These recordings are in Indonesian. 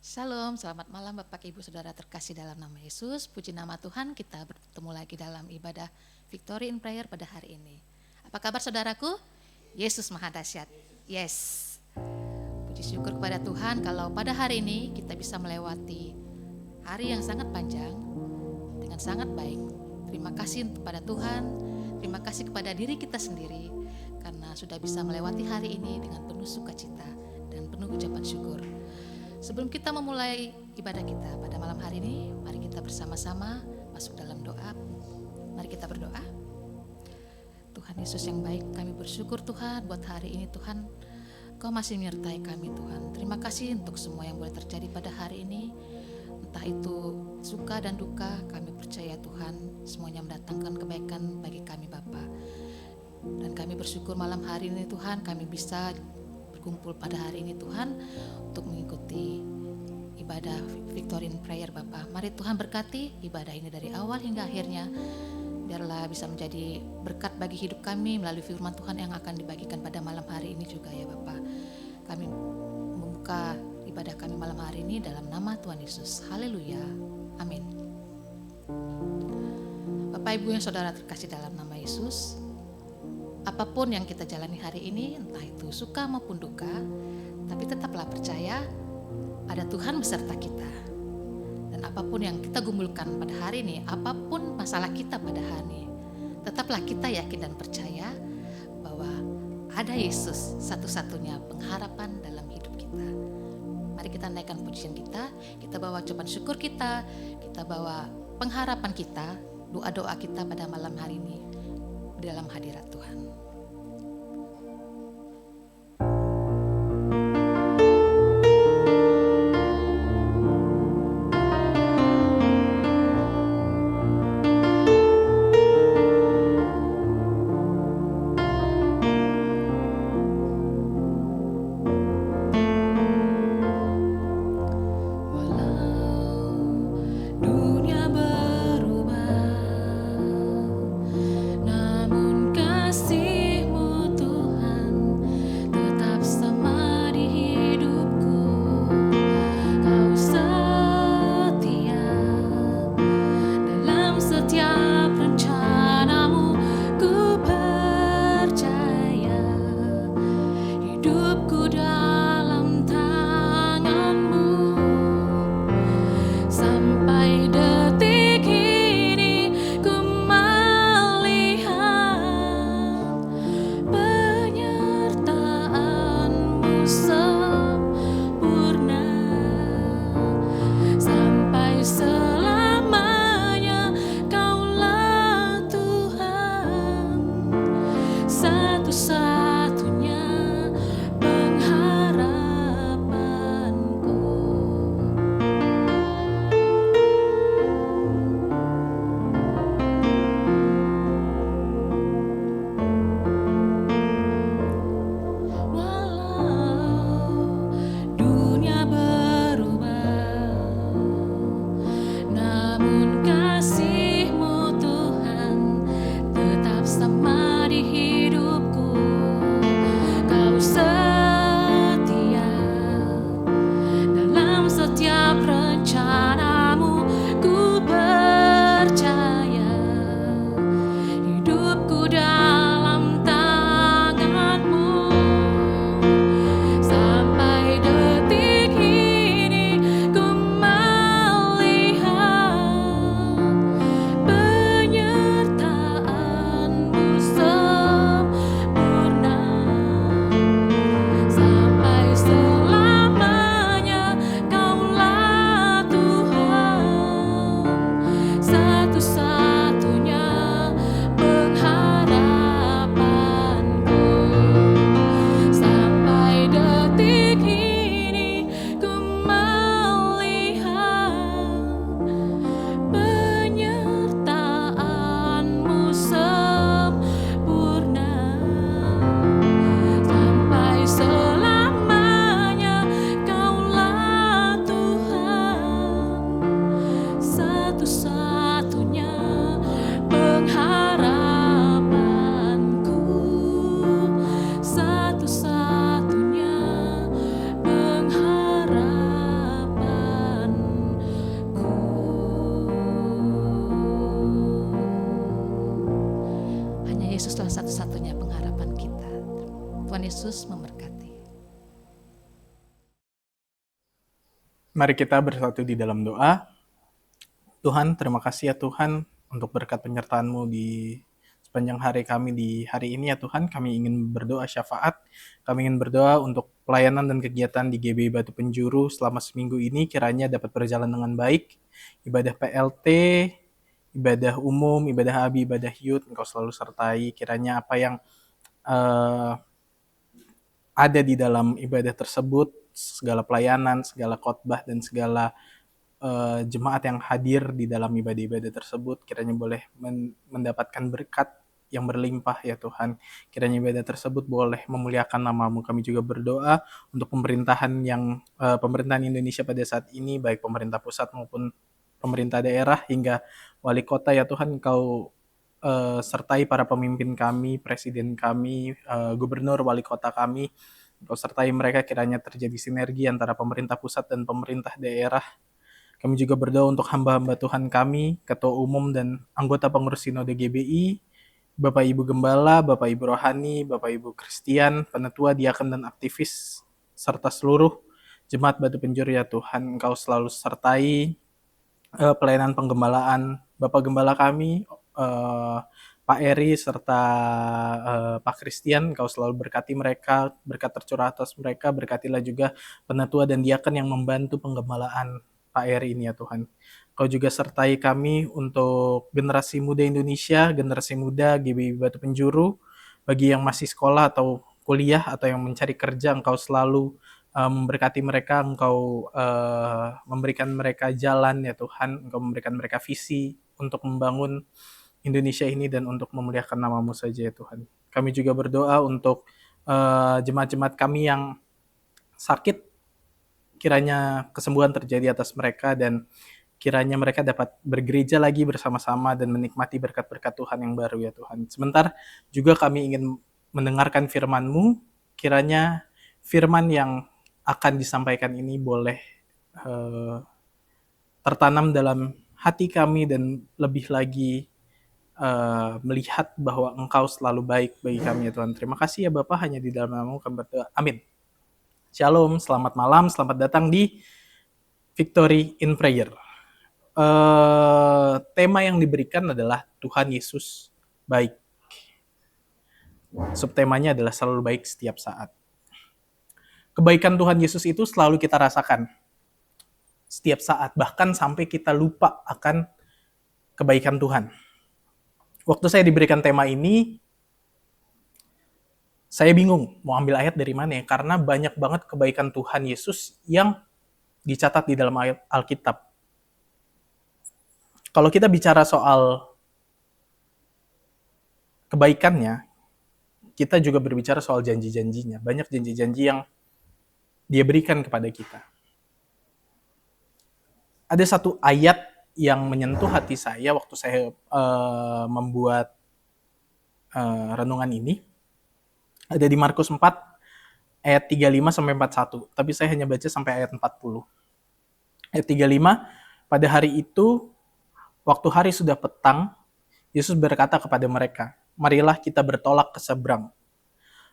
Shalom, selamat malam Bapak Ibu Saudara terkasih dalam nama Yesus. Puji nama Tuhan, kita bertemu lagi dalam ibadah Victory in Prayer pada hari ini. Apa kabar saudaraku? Yesus Maha Dahsyat. Yes. Puji syukur kepada Tuhan kalau pada hari ini kita bisa melewati hari yang sangat panjang dengan sangat baik. Terima kasih kepada Tuhan, terima kasih kepada diri kita sendiri karena sudah bisa melewati hari ini dengan penuh sukacita dan penuh ucapan syukur. Sebelum kita memulai ibadah kita pada malam hari ini, mari kita bersama-sama masuk dalam doa. Mari kita berdoa. Tuhan Yesus yang baik, kami bersyukur Tuhan buat hari ini Tuhan, Kau masih menyertai kami Tuhan. Terima kasih untuk semua yang boleh terjadi pada hari ini. Entah itu suka dan duka, kami percaya Tuhan semuanya mendatangkan kebaikan bagi kami Bapa. Dan kami bersyukur malam hari ini Tuhan, kami bisa berkumpul pada hari ini Tuhan untuk mengikuti ibadah Victory in Prayer Bapa. Mari Tuhan berkati ibadah ini dari awal hingga akhirnya. Biarlah bisa menjadi berkat bagi hidup kami melalui firman Tuhan yang akan dibagikan pada malam hari ini juga ya Bapa. Kami membuka ibadah kami malam hari ini dalam nama Tuhan Yesus. Haleluya. Amin. Bapak Ibu yang saudara terkasih dalam nama Yesus, apapun yang kita jalani hari ini, entah itu suka maupun duka, tapi tetaplah percaya ada Tuhan beserta kita. Dan apapun yang kita gumulkan pada hari ini, apapun masalah kita pada hari ini, tetaplah kita yakin dan percaya bahwa ada Yesus satu-satunya pengharapan dalam hidup kita. Mari kita naikkan pujian kita bawa ucapan syukur kita bawa pengharapan kita, doa-doa kita pada malam hari ini di dalam hadirat Tuhan. Namun kasih Yesus memberkati. Mari kita bersatu di dalam doa. Tuhan, terima kasih ya Tuhan untuk berkat penyertaan-Mu di sepanjang hari kami di hari ini ya Tuhan. Kami ingin berdoa syafaat, kami ingin berdoa untuk pelayanan dan kegiatan di GBI Batu Penjuru selama seminggu ini kiranya dapat berjalan dengan baik. Ibadah PLT, ibadah umum, ibadah abi, ibadah youth, Engkau selalu sertai. Kiranya apa yang ada di dalam ibadah tersebut, segala pelayanan, segala khotbah, dan segala jemaat yang hadir di dalam ibadah-ibadah tersebut, kiranya boleh mendapatkan berkat yang berlimpah ya Tuhan. Kiranya ibadah tersebut boleh memuliakan nama-Mu. Kami juga berdoa untuk pemerintahan Indonesia pada saat ini, baik pemerintah pusat maupun pemerintah daerah hingga wali kota ya Tuhan. Engkau sertai para pemimpin kami, presiden kami, gubernur, wali kota kami. Engkau sertai mereka, kiranya terjadi sinergi antara pemerintah pusat dan pemerintah daerah. Kami juga berdoa untuk hamba-hamba Tuhan kami, Ketua Umum dan anggota pengurus Sinode GBI, Bapak Ibu Gembala, Bapak Ibu Rohani, Bapak Ibu Kristian, penetua, diaken, dan aktivis, serta seluruh jemaat Batu Penjuru ya Tuhan. Engkau selalu sertai pelayanan penggembalaan Bapak Gembala kami, Pak Eri, serta Pak Kristian. Engkau selalu berkati mereka, berkat tercurah atas mereka, berkatilah juga penetua dan diaken yang membantu penggembalaan Pak Eri ini ya Tuhan. Kau juga sertai kami untuk generasi muda Indonesia, generasi muda GBI Batu Penjuru, bagi yang masih sekolah atau kuliah atau yang mencari kerja, Engkau selalu memberkati mereka, Engkau memberikan mereka jalan ya Tuhan, Engkau memberikan mereka visi untuk membangun Indonesia ini dan untuk memuliakan nama-Mu saja ya Tuhan. Kami juga berdoa untuk jemaat-jemaat kami yang sakit, kiranya kesembuhan terjadi atas mereka dan kiranya mereka dapat bergereja lagi bersama-sama dan menikmati berkat-berkat Tuhan yang baru ya Tuhan. Sebentar juga kami ingin mendengarkan firman-Mu, kiranya firman yang akan disampaikan ini boleh tertanam dalam hati kami dan lebih lagi melihat bahwa Engkau selalu baik bagi kami ya Tuhan. Terima kasih ya Bapa, hanya di dalam nama-Mu kami berdoa. Amin. Shalom, selamat malam, selamat datang di Victory in Prayer. Tema yang diberikan adalah Tuhan Yesus baik. Subtemanya adalah selalu baik setiap saat. Kebaikan Tuhan Yesus itu selalu kita rasakan setiap saat, bahkan sampai kita lupa akan kebaikan Tuhan. Waktu saya diberikan tema ini, saya bingung mau ambil ayat dari mana ya, karena banyak banget kebaikan Tuhan Yesus yang dicatat di dalam Alkitab. Kalau kita bicara soal kebaikannya, kita juga berbicara soal janji-janjinya. Banyak janji-janji yang Dia berikan kepada kita. Ada satu ayat yang menyentuh hati saya waktu saya membuat renungan ini. Ada di Markus 4 ayat 35 sampai 41, tapi saya hanya baca sampai ayat 40. Ayat 35, pada hari itu, waktu hari sudah petang, Yesus berkata kepada mereka, "Marilah kita bertolak ke seberang."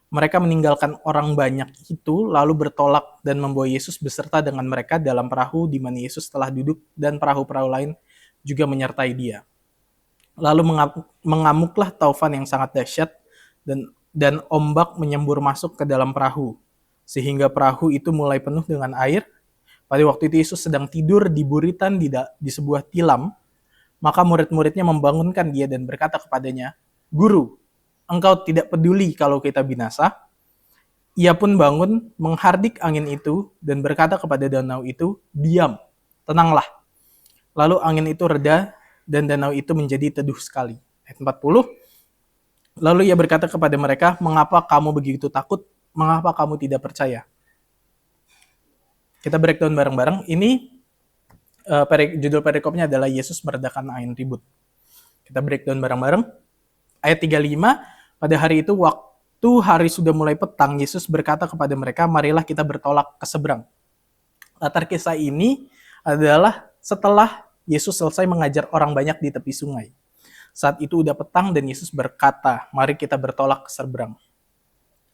Mereka meninggalkan orang banyak itu, lalu bertolak dan membawa Yesus beserta dengan mereka dalam perahu di mana Yesus telah duduk, dan perahu-perahu lain juga menyertai Dia. Lalu mengamuklah taufan yang sangat dahsyat, dan ombak menyembur masuk ke dalam perahu, sehingga perahu itu mulai penuh dengan air. Pada waktu itu Yesus sedang tidur di buritan di sebuah tilam. Maka murid-muridnya membangunkan Dia dan berkata kepadanya, "Guru, Engkau tidak peduli kalau kita binasa?" Ia pun bangun, menghardik angin itu, dan berkata kepada danau itu, "Diam, tenanglah." Lalu angin itu reda, dan danau itu menjadi teduh sekali. Ayat 40, lalu Ia berkata kepada mereka, "Mengapa kamu begitu takut? Mengapa kamu tidak percaya?" Kita breakdown bareng-bareng. Ini judul perikopnya adalah Yesus meredakan angin ribut. Kita breakdown bareng-bareng. Ayat 35, pada hari itu waktu hari sudah mulai petang, Yesus berkata kepada mereka, "Marilah kita bertolak ke seberang." Latar kisah ini adalah setelah Yesus selesai mengajar orang banyak di tepi sungai. Saat itu udah petang dan Yesus berkata, "Mari kita bertolak ke seberang."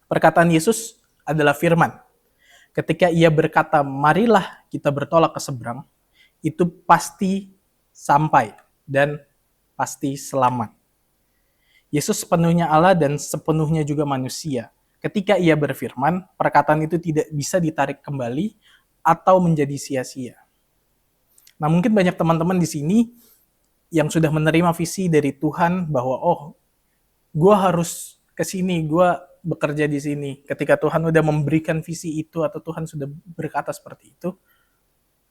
Perkataan Yesus adalah firman. Ketika ia berkata, marilah kita bertolak ke seberang, itu pasti sampai dan pasti selamat. Yesus sepenuhnya Allah dan sepenuhnya juga manusia. Ketika ia berfirman, perkataan itu tidak bisa ditarik kembali atau menjadi sia-sia. Nah, mungkin banyak teman-teman di sini yang sudah menerima visi dari Tuhan bahwa, gue harus ke sini, gue bekerja di sini. Ketika Tuhan udah memberikan visi itu atau Tuhan sudah berkata seperti itu,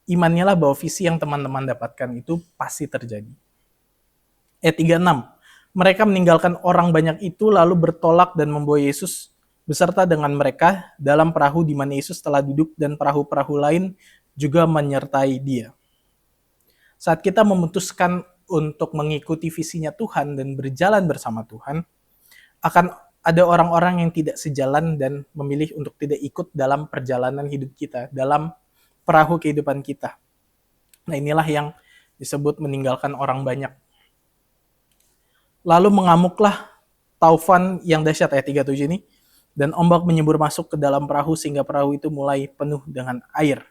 imannya lah bahwa visi yang teman-teman dapatkan itu pasti terjadi. Ayat 36, mereka meninggalkan orang banyak itu lalu bertolak dan membawa Yesus beserta dengan mereka dalam perahu di mana Yesus telah duduk dan perahu-perahu lain juga menyertai dia. Saat kita memutuskan untuk mengikuti visinya Tuhan dan berjalan bersama Tuhan, akan ada orang-orang yang tidak sejalan dan memilih untuk tidak ikut dalam perjalanan hidup kita, dalam perahu kehidupan kita. Nah, inilah yang disebut meninggalkan orang banyak. Lalu mengamuklah taufan yang dahsyat, ayat 37 ini, dan ombak menyembur masuk ke dalam perahu sehingga perahu itu mulai penuh dengan air.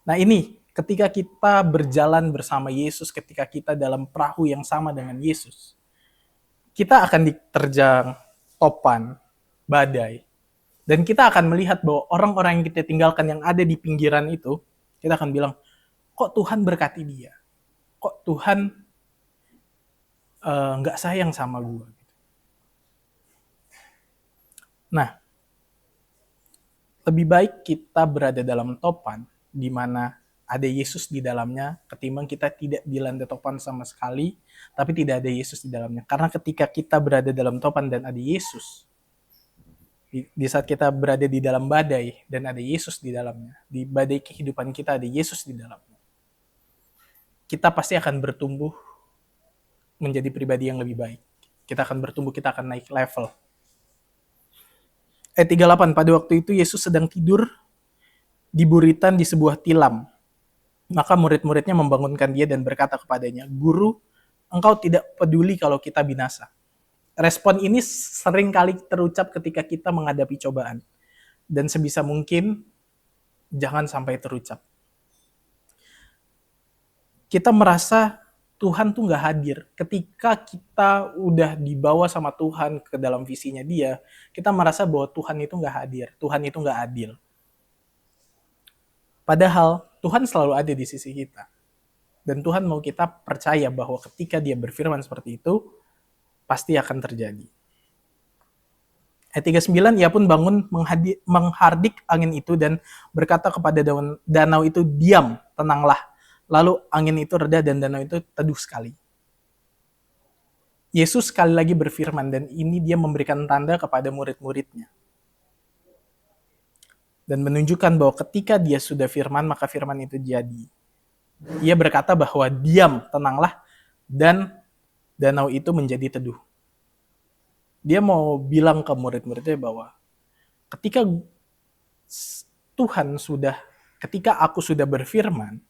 Nah, ini ketika kita berjalan bersama Yesus, ketika kita dalam perahu yang sama dengan Yesus, kita akan diterjang topan, badai. Dan kita akan melihat bahwa orang-orang yang kita tinggalkan yang ada di pinggiran itu, kita akan bilang, kok Tuhan berkati dia? Kok Tuhan nggak sayang sama gue? Nah, lebih baik kita berada dalam topan, di mana ada Yesus di dalamnya, ketimbang kita tidak dilanda topan sama sekali, tapi tidak ada Yesus di dalamnya. Karena ketika kita berada dalam topan dan ada Yesus, di saat kita berada di dalam badai dan ada Yesus di dalamnya, di badai kehidupan kita ada Yesus di dalamnya, kita pasti akan bertumbuh menjadi pribadi yang lebih baik. Kita akan bertumbuh, kita akan naik level. Ayat 38, pada waktu itu Yesus sedang tidur di buritan di sebuah tilam. Maka murid-muridnya membangunkan dia dan berkata kepadanya, Guru, engkau tidak peduli kalau kita binasa. Respon ini sering kali terucap ketika kita menghadapi cobaan. Dan sebisa mungkin, jangan sampai terucap. Kita merasa Tuhan tuh gak hadir. Ketika kita udah dibawa sama Tuhan ke dalam visinya dia, kita merasa bahwa Tuhan itu gak hadir. Tuhan itu gak adil. Padahal Tuhan selalu ada di sisi kita. Dan Tuhan mau kita percaya bahwa ketika dia berfirman seperti itu, pasti akan terjadi. Ayat 39, ia pun bangun menghardik angin itu dan berkata kepada danau itu, diam, tenanglah. Lalu angin itu reda dan danau itu teduh sekali. Yesus sekali lagi berfirman dan ini dia memberikan tanda kepada murid-muridnya. Dan menunjukkan bahwa ketika dia sudah firman, maka firman itu jadi. Ia berkata bahwa diam, tenanglah, dan danau itu menjadi teduh. Dia mau bilang ke murid-muridnya bahwa ketika ketika aku sudah berfirman,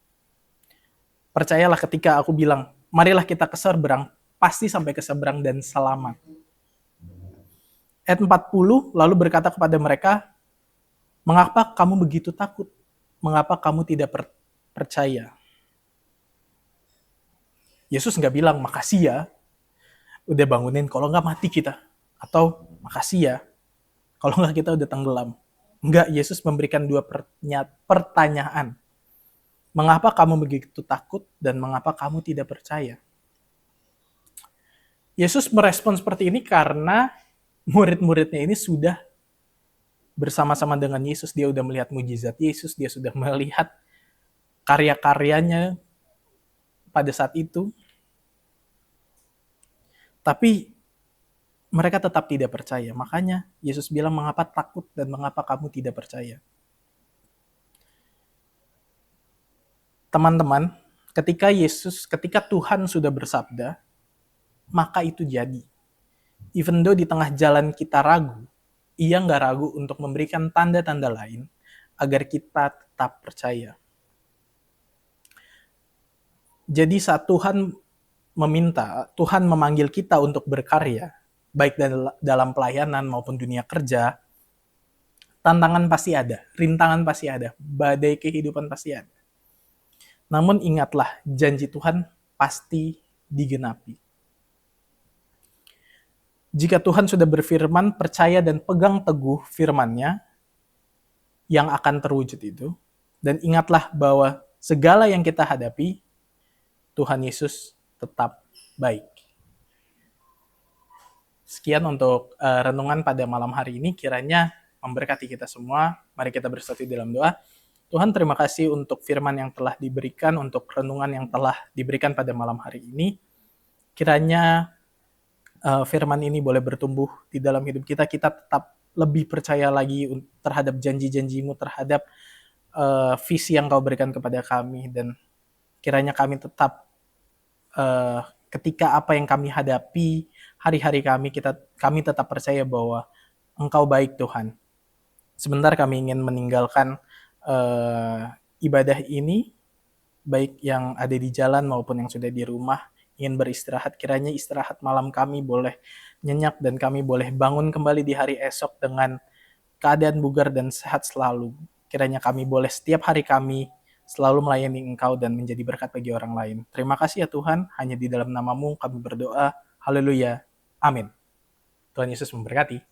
percayalah ketika aku bilang, marilah kita ke seberang, pasti sampai ke seberang dan selamat. Ayat 40, lalu berkata kepada mereka, mengapa kamu begitu takut? Mengapa kamu tidak percaya? Yesus nggak bilang, makasih ya, udah bangunin, kalau nggak mati kita. Atau, makasih ya, kalau nggak kita udah tenggelam. Enggak, Yesus memberikan dua pertanyaan. Mengapa kamu begitu takut dan mengapa kamu tidak percaya? Yesus merespon seperti ini karena murid-muridnya ini sudah bersama-sama dengan Yesus, dia sudah melihat mujizat Yesus, dia sudah melihat karya-karyanya pada saat itu. Tapi mereka tetap tidak percaya. Makanya Yesus bilang, mengapa takut dan mengapa kamu tidak percaya? Teman-teman, ketika Tuhan sudah bersabda, maka itu jadi. Even though di tengah jalan kita ragu, ia nggak ragu untuk memberikan tanda-tanda lain agar kita tetap percaya. Jadi saat Tuhan memanggil kita untuk berkarya, baik dalam pelayanan maupun dunia kerja, tantangan pasti ada, rintangan pasti ada, badai kehidupan pasti ada. Namun ingatlah, janji Tuhan pasti digenapi. Jika Tuhan sudah berfirman, percaya dan pegang teguh firman-Nya yang akan terwujud itu. Dan ingatlah bahwa segala yang kita hadapi, Tuhan Yesus tetap baik. Sekian untuk renungan pada malam hari ini. Kiranya memberkati kita semua. Mari kita bersatu dalam doa. Tuhan, terima kasih untuk firman yang telah diberikan, untuk renungan yang telah diberikan pada malam hari ini. Kiranya firman ini boleh bertumbuh di dalam hidup kita. Kita tetap lebih percaya lagi terhadap janji-janji-Mu, terhadap visi yang Kau berikan kepada kami. Dan kiranya kami tetap, ketika apa yang kami hadapi, hari-hari kami tetap percaya bahwa Engkau baik, Tuhan. Sebentar kami ingin meninggalkan ibadah ini, baik yang ada di jalan maupun yang sudah di rumah, ingin beristirahat. Kiranya istirahat malam kami boleh nyenyak dan kami boleh bangun kembali di hari esok dengan keadaan bugar dan sehat selalu. Kiranya kami boleh setiap hari kami selalu melayani Engkau dan menjadi berkat bagi orang lain. Terima kasih ya Tuhan, hanya di dalam nama-Mu kami berdoa. Haleluya. Amin. Tuhan Yesus memberkati.